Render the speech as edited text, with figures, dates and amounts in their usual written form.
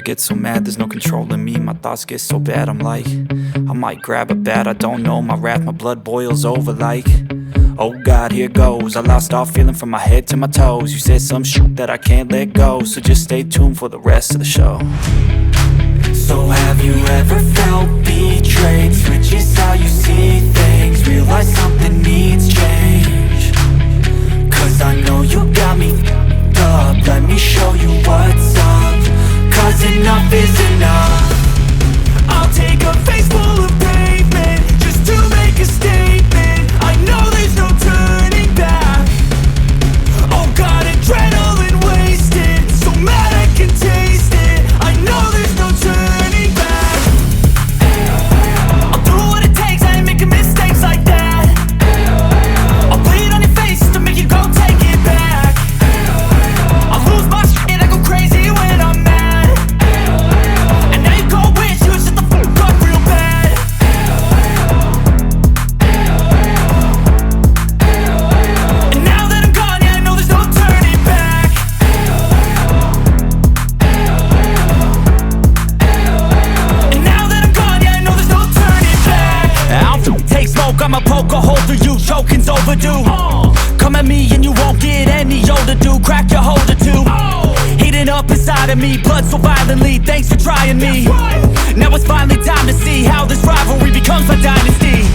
get so mad, there's no controlling me. My thoughts get so bad, I'm like, I might grab a bat, I don't know. My wrath, my blood boils over like, oh God, here goes. I lost all feeling from my head to my toes. You said some shit that I can't let go, so just stay tuned for the rest of the show. So have you ever felt betrayed? Switches how you see things, realize something needs change. Cause I know you got me f***ed up, let me show you what's up. Cause enough is enough. I'll take a face full of pavement just to make a statement. I know there's no turning back. Oh God, adrenaline wasted, so mad I can taste it. I know there's no turning back. I'll do what it takes, I ain't making mistakes like that. I'll bleed on your face to make you go take it back. I'll lose my shit, I go crazy when I'm mad. And now you go wish you would shut the fuck up real bad. And now that I'm gone, yeah, I know there's no turning back. And now that I'm gone, yeah, I know there's no turning back. I don't take smoke, I'ma poke a hole through you, choking's overdue. Come at me and you won't get any older, dude. Crack your holder too. Heating up inside of me, blood so violently, thanks for trying me. Now it's finally time to see how this rivalry becomes a dynasty.